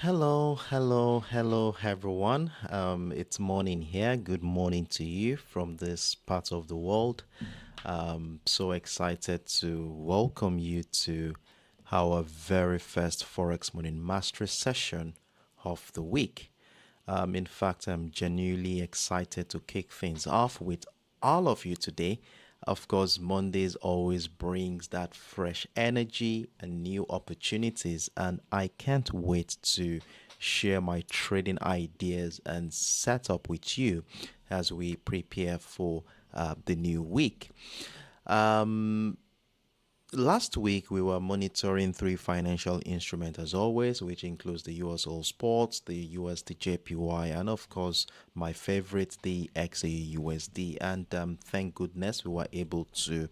Hello, everyone. It's morning here. Good morning to you from this part of the world. So excited to welcome you to our very first Forex Morning Mastery session of the week. In fact, I'm genuinely excited to kick things off with all of you today. Of course, Mondays always brings that fresh energy and new opportunities, and I can't wait to share my trading ideas and setup with you as we prepare for the new week. Um, Last week, we were monitoring three financial instruments as always, which includes the USOILSPOT, the USDJPY, and of course, my favorite, the XAUUSD. And thank goodness we were able to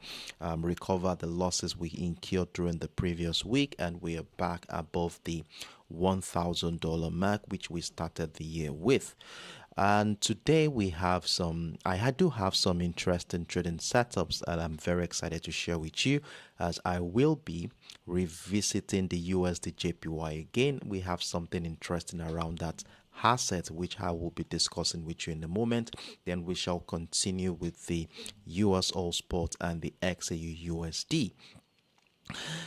recover the losses we incurred during the previous week, and we are back above the $1,000 mark, which we started the year with. And today we have I do have some interesting trading setups that I'm very excited to share with you, as I will be revisiting the USDJPY again. We have something interesting around that asset, which I will be discussing with you in a moment. Then we shall continue with the US All Spot and the XAUUSD.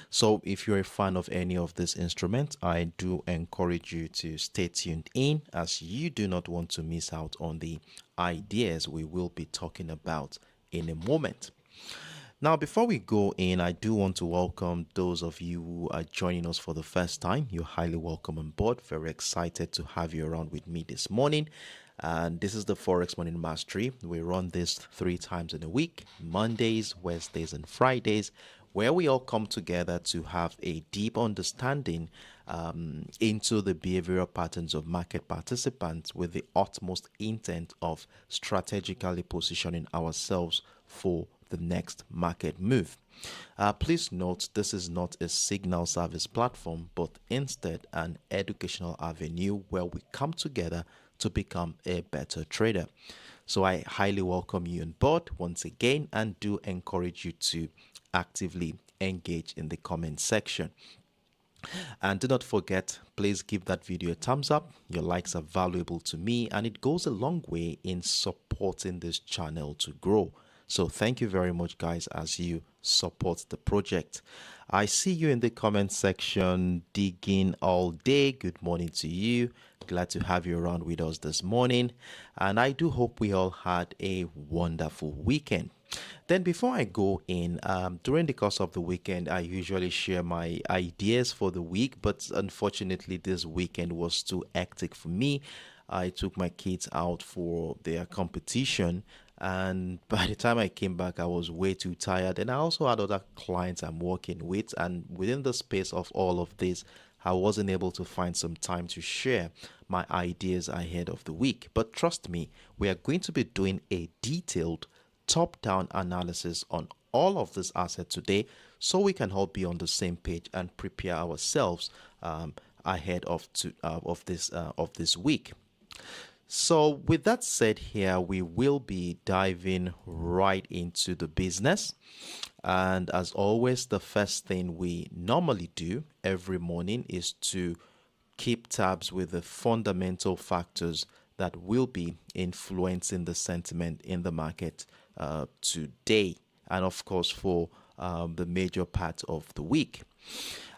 So, if you're a fan of any of these instruments, I do encourage you to stay tuned in, as you do not want to miss out on the ideas we will be talking about in a moment. Now, before we go in, I do want to welcome those of you who are joining us for the first time. You're highly welcome on board. Very excited to have you around with me this morning. And this is the Forex Morning Mastery. We run this 3 times in a week: Mondays, Wednesdays, and Fridays, where we all come together to have a deep understanding into the behavioral patterns of market participants, with the utmost intent of strategically positioning ourselves for the next market move. Please note, this is not a signal service platform, but instead an educational avenue where we come together to become a better trader. So I highly welcome you on board once again, and do encourage you to actively engage in the comment section. And do not forget, please give that video a thumbs up. Your likes are valuable to me, and it goes a long way in supporting this channel to grow. So thank you very much, guys, as you support the project. I see you in the comment section digging all day. Good morning to you. Glad to have you around with us this morning. And I do hope we all had a wonderful weekend. Then before I go in, during the course of the weekend, I usually share my ideas for the week, but unfortunately this weekend was too hectic for me. I took my kids out for their competition, and by the time I came back, I was way too tired. And I also had other clients I'm working with, and within the space of all of this, I wasn't able to find some time to share my ideas ahead of the week. But trust me, we are going to be doing a detailed top-down analysis on all of this asset today, so we can all be on the same page and prepare ourselves ahead of this week. So with that said, here we will be diving right into the business. And as always, the first thing we normally do every morning is to keep tabs with the fundamental factors that will be influencing the sentiment in the market today, and of course for the major part of the week.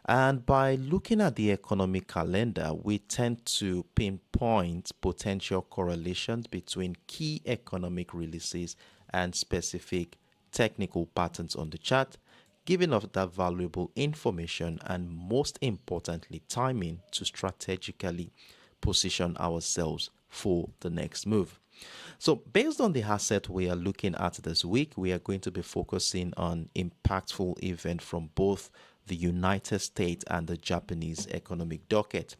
And by looking at the economic calendar, we tend to pinpoint potential correlations between key economic releases and specific technical patterns on the chart, giving us that valuable information and, most importantly, timing to strategically position ourselves for the next move. So based on the asset we are looking at this week, we are going to be focusing on impactful events from both the United States and the Japanese economic docket.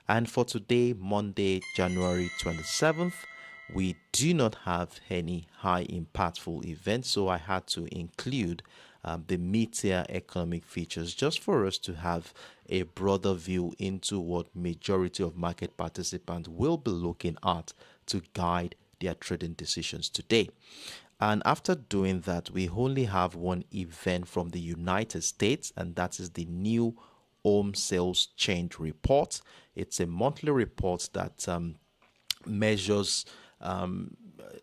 And for today, Monday, January 27th, we do not have any high impactful events, so I had to include the mid-tier economic features just for us to have a broader view into what majority of market participants will be looking at to guide their trading decisions today. And after doing that, we only have one event from the United States, and that is the new home sales change report. It's a monthly report that measures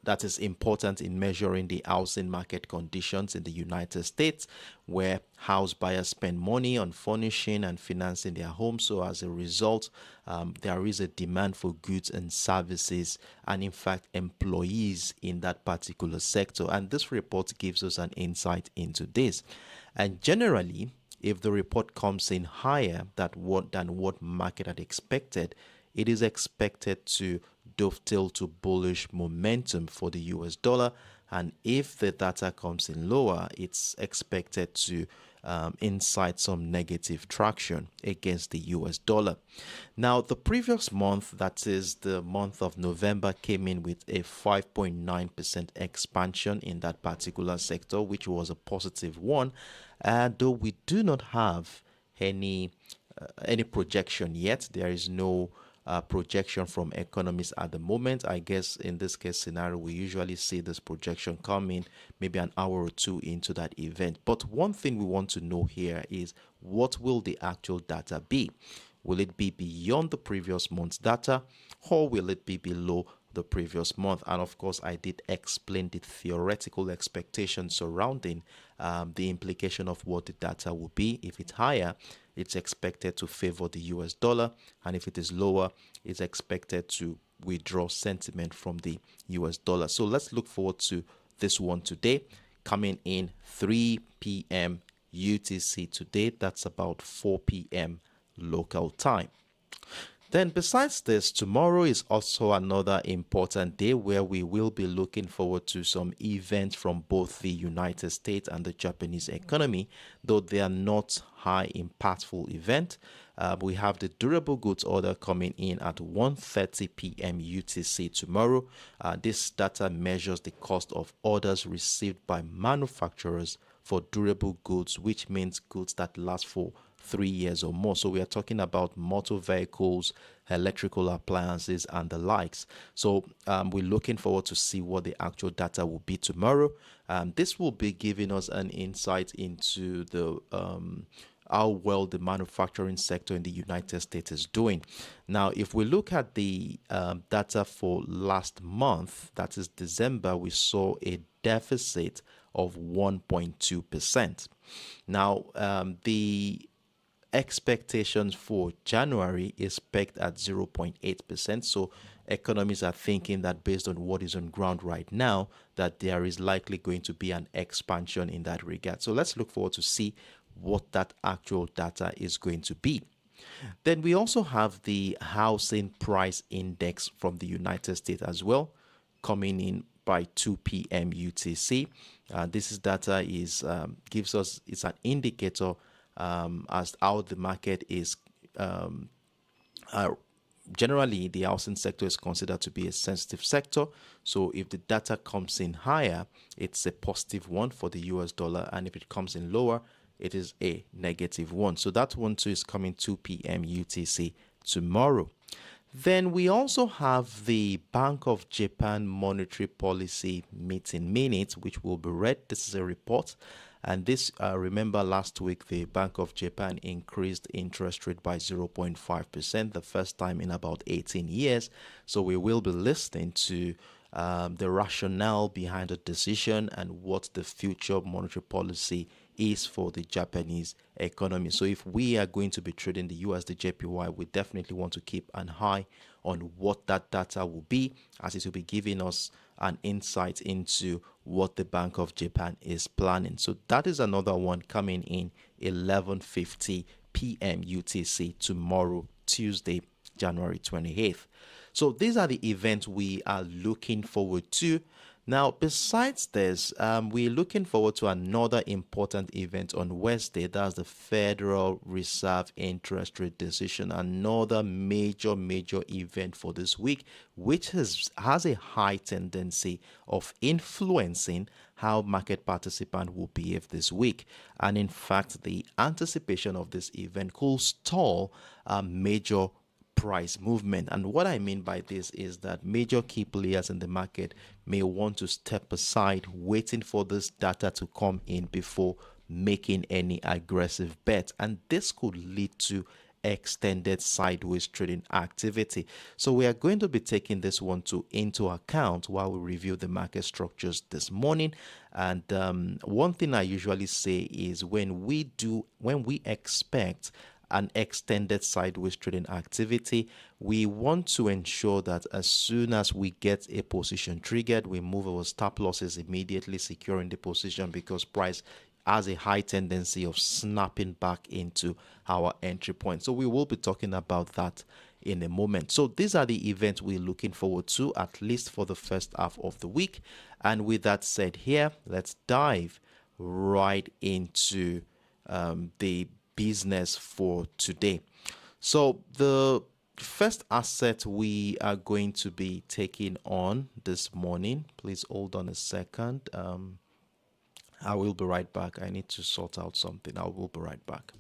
that is important in measuring the housing market conditions in the United States, where house buyers spend money on furnishing and financing their homes. So as a result, there is a demand for goods and services, and in fact employees in that particular sector. And this report gives us an insight into this. And generally, if the report comes in higher than what market had expected, it is expected to dovetail to bullish momentum for the US dollar. And if the data comes in lower, it's expected to incite some negative traction against the US dollar. Now, the previous month, that is the month of November, came in with a 5.9% expansion in that particular sector, which was a positive one. Though we do not have any projection yet, there is no projection from economists at the moment. I guess in this case scenario, we usually see this projection coming maybe an hour or two into that event. But one thing we want to know here is, what will the actual data be? Will it be beyond the previous month's data, or will it be below the previous month? And of course, I did explain the theoretical expectations surrounding the implication of what the data will be. If it's higher, it's expected to favor the US dollar, and if it is lower, it's expected to withdraw sentiment from the US dollar. So let's look forward to this one today, coming in 3 p.m. UTC today. That's about 4 p.m. local time. Then besides this, tomorrow is also another important day where we will be looking forward to some events from both the United States and the Japanese economy, though they are not high impactful event. We have the durable goods order coming in at 1:30 p.m. UTC tomorrow. This data measures the cost of orders received by manufacturers for durable goods, which means goods that last for 3 years or more. So we are talking about motor vehicles, electrical appliances, and the likes. So we're looking forward to see what the actual data will be tomorrow. This will be giving us an insight into the how well the manufacturing sector in the United States is doing. Now, if we look at the data for last month, that is December, we saw a deficit of 1.2%. Now, the expectations for January is pegged at 0.8%. So economists are thinking that based on what is on ground right now, that there is likely going to be an expansion in that regard. So let's look forward to see what that actual data is going to be. Then we also have the housing price index from the United States as well, coming in by 2 p.m. UTC. This is data is gives us, it's an indicator as how the market is. Generally, the housing sector is considered to be a sensitive sector. So if the data comes in higher, it's a positive one for the US dollar, and if it comes in lower, it is a negative one. So that one too is coming 2 p.m. UTC tomorrow. Then we also have the Bank of Japan monetary policy meeting minutes, which will be read. This is a report. And this, remember last week, the Bank of Japan increased interest rate by 0.5%, the first time in about 18 years. So we will be listening to the rationale behind the decision and what the future monetary policy is for the Japanese economy. So if we are going to be trading the USDJPY, we definitely want to keep an eye on what that data will be, as it will be giving us an insight into what the Bank of Japan is planning. So that is another one coming in 11:50 p.m. UTC tomorrow, Tuesday, January 28th. So these are the events we are looking forward to. Now, besides this, we're looking forward to another important event on Wednesday. That's the Federal Reserve interest rate decision, another major event for this week, which has a high tendency of influencing how market participants will behave this week. And in fact, the anticipation of this event could stall major price movement. And what I mean by this is that major key players in the market may want to step aside, waiting for this data to come in before making any aggressive bet, and this could lead to extended sideways trading activity. So we are going to be taking this one into account while we review the market structures this morning. And one thing I usually say is when we expect an extended sideways trading activity, we want to ensure that as soon as we get a position triggered, we move our stop losses immediately, securing the position, because price has a high tendency of snapping back into our entry point. So we will be talking about that in a moment. So these are the events we're looking forward to, at least for the first half of the week. And with that said here, let's dive right into the business for today. So the first asset we are going to be taking on this morning, please hold on a second. I will be right back. I need to sort out something. I will be right back.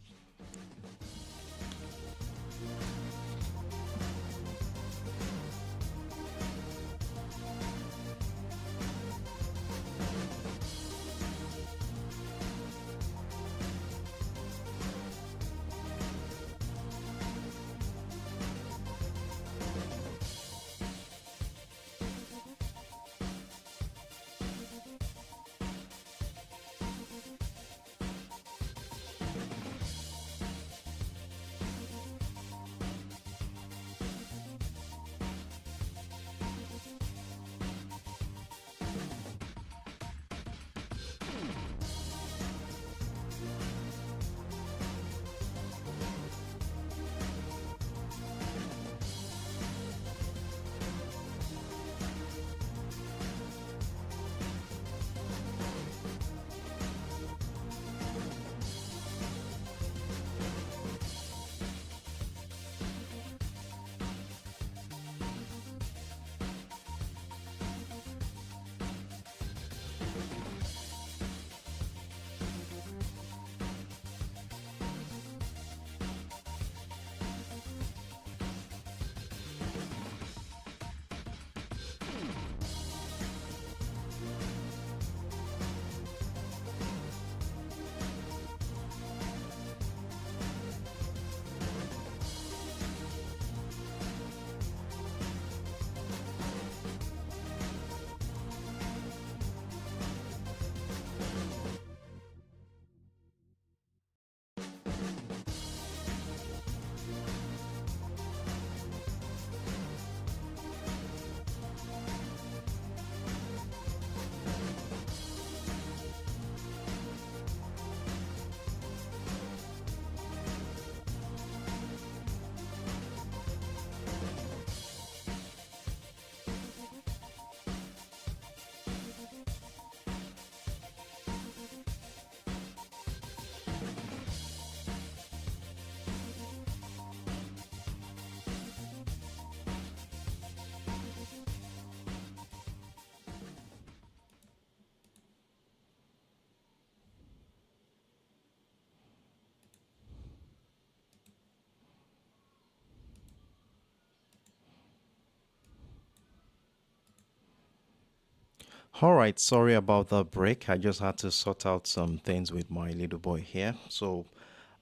All right, sorry about the break. I just had to sort out some things with my little boy here. So,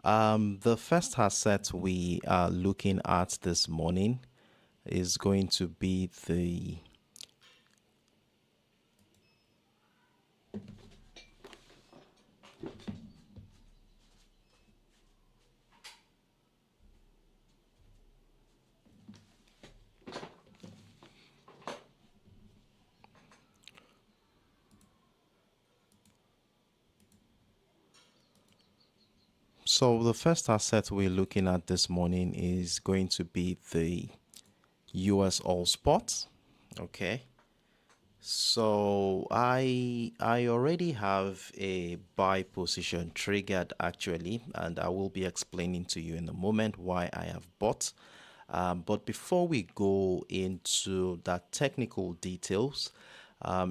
the first asset we are looking at this morning is going to be the So the first asset we're looking at this morning is going to be the US All Spot. Okay. So I already have a buy position triggered actually, and I will be explaining to you in a moment why I have bought. But before we go into that technical details,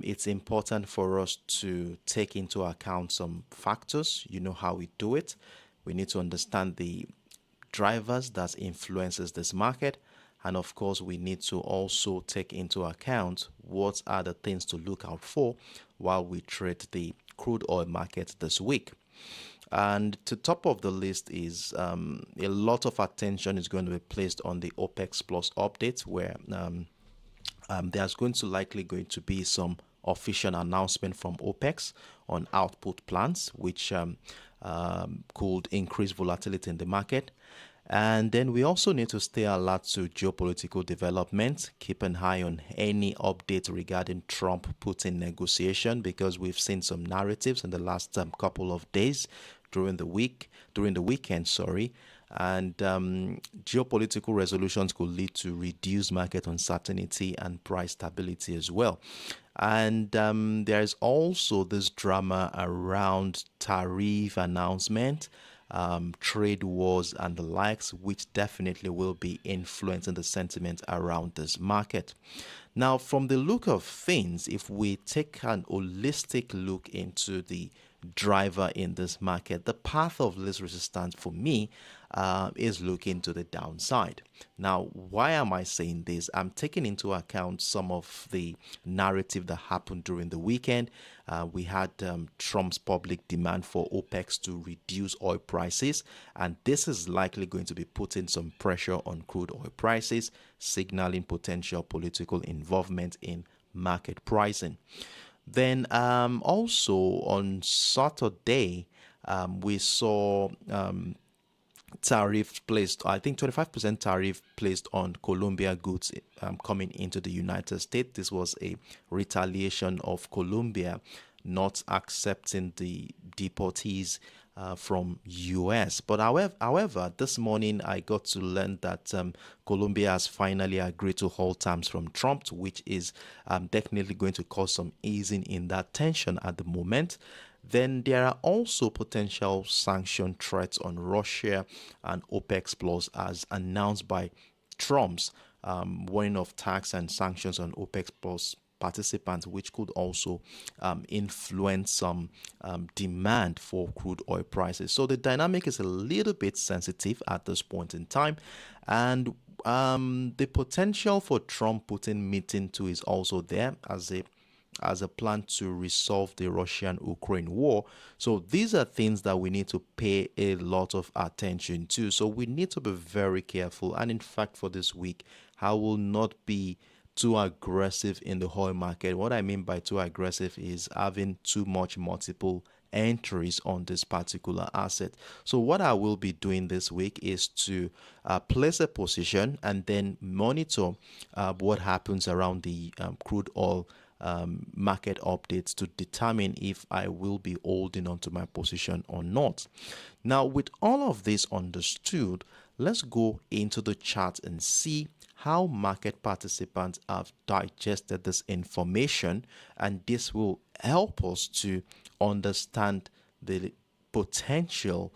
it's important for us to take into account some factors. You know how we do it. We need to understand the drivers that influences this market, and of course we need to also take into account what are the things to look out for while we trade the crude oil market this week. And to top of the list is a lot of attention is going to be placed on the OPEC Plus updates, where there's going to be some official announcement from OPEC on output plans, which could increase volatility in the market. And then we also need to stay alert to geopolitical developments, keep an eye on any update regarding Trump-Putin negotiation, because we've seen some narratives in the last couple of days during the weekend, and geopolitical resolutions could lead to reduced market uncertainty and price stability as well. And there's also this drama around tariff announcement, trade wars and the likes, which definitely will be influencing the sentiment around this market. Now, from the look of things, if we take an holistic look into the driver in this market, the path of least resistance for me is looking to the downside. Now, why am I saying this? I'm taking into account some of the narrative that happened during the weekend. We had Trump's public demand for OPEC to reduce oil prices, and this is likely going to be putting some pressure on crude oil prices, signaling potential political involvement in market pricing. Then also on Saturday, we saw tariff placed, I think 25% tariff placed on Colombia goods coming into the United States. This was a retaliation of Colombia not accepting the deportees from US. But however, this morning I got to learn that Colombia has finally agreed to hold terms from Trump, which is definitely going to cause some easing in that tension at the moment. Then there are also potential sanction threats on Russia and OPEC Plus, as announced by Trump's warning of tax and sanctions on OPEC Plus participants, which could also influence some demand for crude oil prices. So the dynamic is a little bit sensitive at this point in time, and the potential for Trump-Putin meeting too is also there as a plan to resolve the Russian-Ukraine war. So these are things that we need to pay a lot of attention to. So we need to be very careful. And in fact, for this week, I will not be too aggressive in the oil market. What I mean by too aggressive is having too much multiple entries on this particular asset. So what I will be doing this week is to place a position and then monitor what happens around the crude oil market updates to determine if I will be holding onto my position or not. Now, with all of this understood, let's go into the chart and see how market participants have digested this information, and this will help us to understand the potential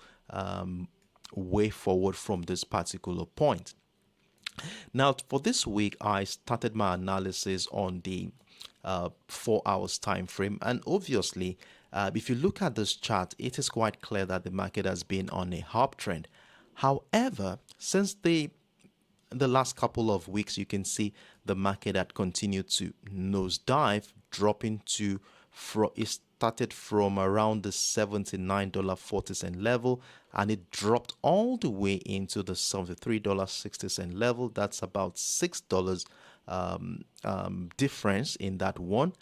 way forward from this particular point. Now, for this week, I started my analysis on the 4 hours time frame, and obviously if you look at this chart, it is quite clear that the market has been on a uptrend. However, since the last couple of weeks, you can see the market had continued to nosedive, dropping to it started from around the $79.40 level, and it dropped all the way into the $73.60 level. That's about $6 difference in that one.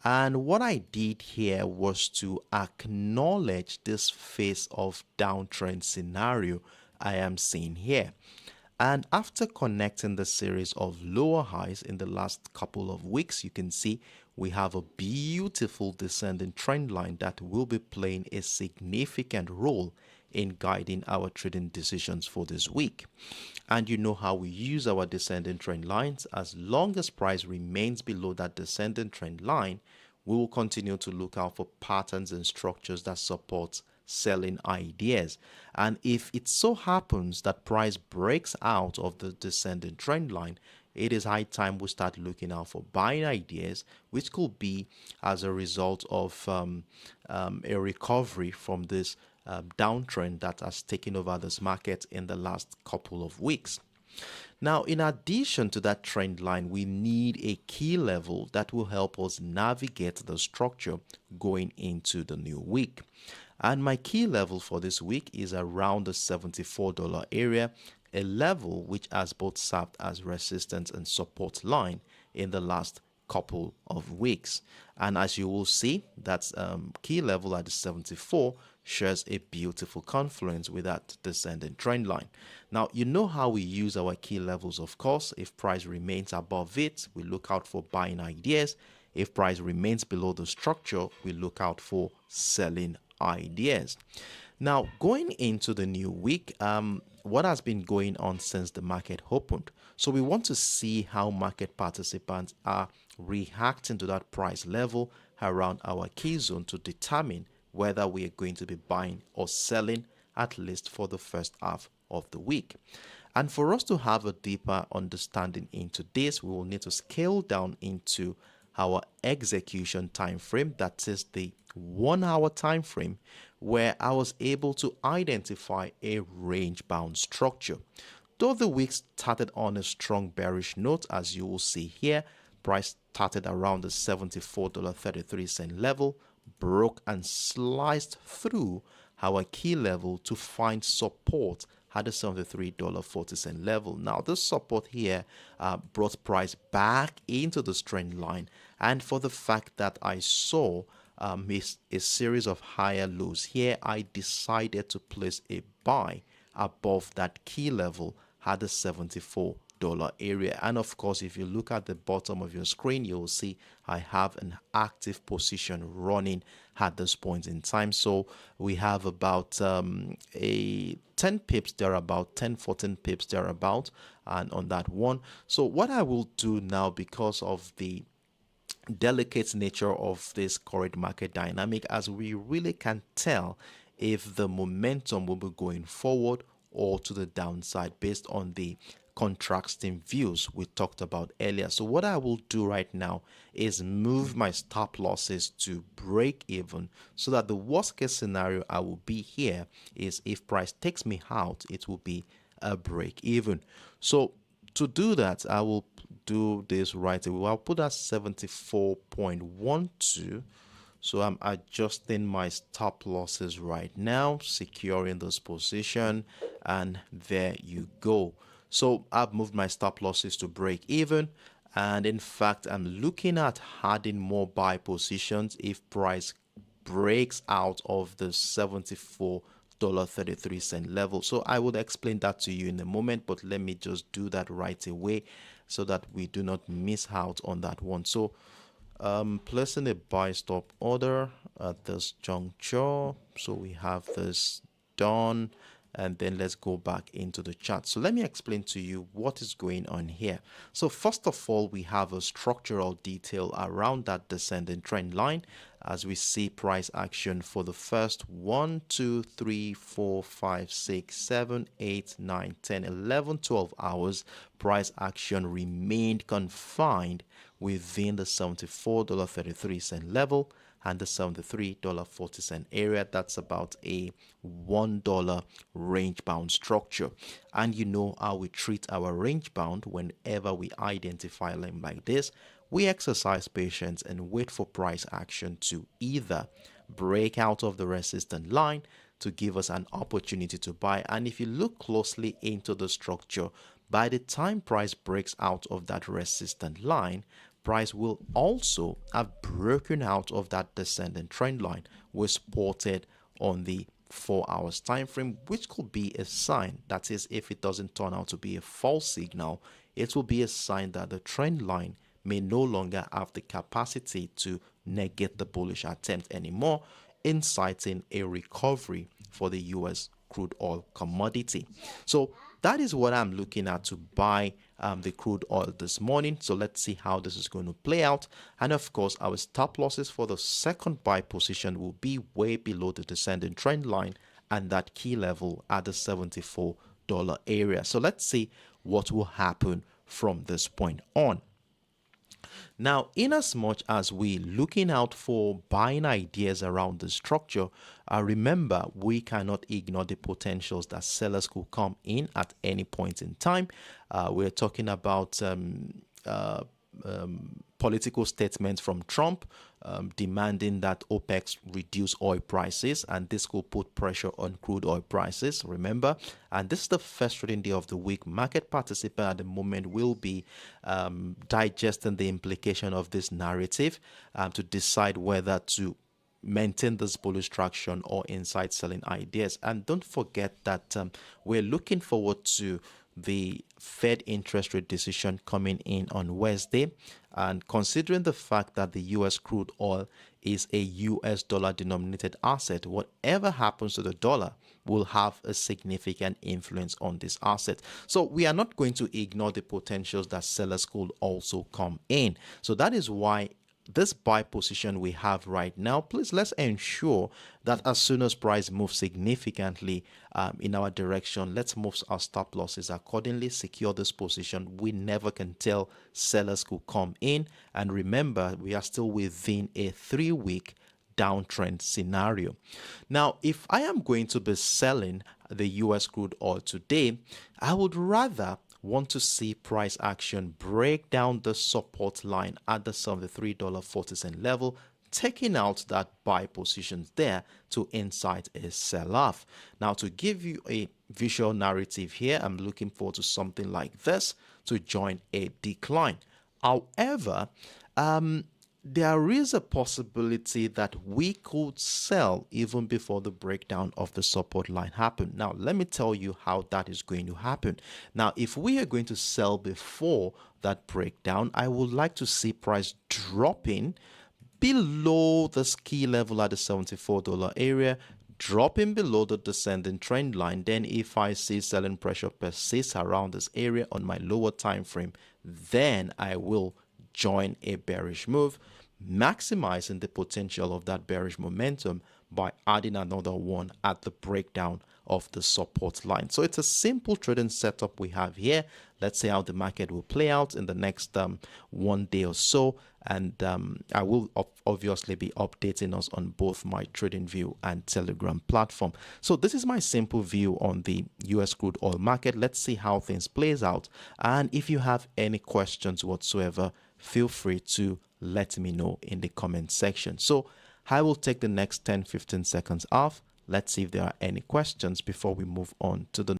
And what I did here was to acknowledge this phase of downtrend scenario I am seeing here. And after connecting the series of lower highs in the last couple of weeks, you can see we have a beautiful descending trend line that will be playing a significant role in guiding our trading decisions for this week. And you know how we use our descending trend lines. As long as price remains below that descending trend line, we will continue to look out for patterns and structures that support selling ideas. And if it so happens that price breaks out of the descending trend line, it is high time we start looking out for buying ideas, which could be as a result of a recovery from this downtrend that has taken over this market in the last couple of weeks. Now, in addition to that trend line, we need a key level that will help us navigate the structure going into the new week. And my key level for this week is around the $74 area, a level which has both served as resistance and support line in the last couple of weeks. And as you will see, that's key level at the 74 shares a beautiful confluence with that descending trend line. Now, you know how we use our key levels, of course. If price remains above it, we look out for buying ideas. If price remains below the structure, we look out for selling ideas. Now, going into the new week, what has been going on since the market opened? So we want to see how market participants are reacting to that price level around our key zone to determine whether we are going to be buying or selling, at least for the first half of the week. And for us to have a deeper understanding into this, we will need to scale down into our execution time frame, that is the 1 hour time frame, where I was able to identify a range bound structure. Though the week started on a strong bearish note, as you will see here, price started around the $74.33 level, broke and sliced through our key level to find support at the $73.40 level. Now, this support here brought price back into the trend line, and for the fact that I saw a series of higher lows here, I decided to place a buy above that key level at the $74 area. And of course, if you look at the bottom of your screen, you'll see I have an active position running at this point in time. So we have about a 10 pips there, about 10-14 pips there about, and on that one. So what I will do now, because of the delicate nature of this current market dynamic, as we really can tell if the momentum will be going forward or to the downside based on the contrasting views we talked about earlier. So what I will do right now is move my stop losses to break even, so that the worst case scenario I will be here is if price takes me out, it will be a break even. So to do that, I will do this right away. I'll put that 74.12. So I'm adjusting my stop losses right now, securing this position, and there you go. So I've moved my stop losses to break even, and in fact I'm looking at adding more buy positions if price breaks out of the $74.33 level. So I will explain that to you in a moment, but let me just do that right away so that we do not miss out on that one. So placing a buy stop order at this juncture. So we have this done, and then let's go back into the chart. So let me explain to you what is going on here. So first of all, we have a structural detail around that descending trend line, as we see price action for the first 1, 2, 3, 4, 5, 6, 7, 8, 9, 10, 11, 12 hours. Price action remained confined within the $74.33 level and the $73.40 area. That's about a $1 range bound structure. And you know how we treat our range bound whenever we identify a line like this. We exercise patience and wait for price action to either break out of the resistance line to give us an opportunity to buy. And if you look closely into the structure, by the time price breaks out of that resistance line, price will also have broken out of that descending trend line we spotted on the 4 hours time frame, which could be a sign. That is, if it doesn't turn out to be a false signal, it will be a sign that the trend line may no longer have the capacity to negate the bullish attempt anymore, inciting a recovery for the US crude oil commodity. So that is what I'm looking at to buy the crude oil this morning. So let's see how this is going to play out. And of course, our stop losses for the second buy position will be way below the descending trend line and that key level at the $74 area. So let's see what will happen from this point on. Now, in as much as we looking out for buying ideas around the structure, remember, we cannot ignore the potentials that sellers could come in at any point in time. We're talking about political statements from Trump demanding that OPEC reduce oil prices, and this could put pressure on crude oil prices, remember. And this is the first trading day of the week. Market participants at the moment will be digesting the implication of this narrative to decide whether to maintain this bullish traction or inside selling ideas. And don't forget that we're looking forward to the Fed interest rate decision coming in on Wednesday. And considering the fact that the US crude oil is a US dollar denominated asset, whatever happens to the dollar will have a significant influence on this asset. So we are not going to ignore the potentials that sellers could also come in. So that is why this buy position we have right now, please let's ensure that as soon as price moves significantly in our direction, let's move our stop losses accordingly, secure this position. We never can tell sellers could come in. And remember, we are still within a 3-week downtrend scenario. Now, if I am going to be selling the US crude oil today, I would rather want to see price action break down the support line at the $73.40 level, taking out that buy positions there to incite a sell-off. Now, to give you a visual narrative here, I'm looking forward to something like this to join a decline. However, there is a possibility that we could sell even before the breakdown of the support line happen. Now, let me tell you how that is going to happen. Now, if we are going to sell before that breakdown, I would like to see price dropping below this key level at the $74 area, dropping below the descending trend line. Then if I see selling pressure persist around this area on my lower time frame, then I will join a bearish move, maximizing the potential of that bearish momentum by adding another one at the breakdown of the support line. So it's a simple trading setup we have here. Let's see how the market will play out in the next 1 day or so. And I will obviously be updating us on both my TradingView and Telegram platform. So this is my simple view on the US crude oil market. Let's see how things plays out. And if you have any questions whatsoever, feel free to let me know in the comment section. So I will take the next 10-15 seconds off. Let's see if there are any questions before we move on to the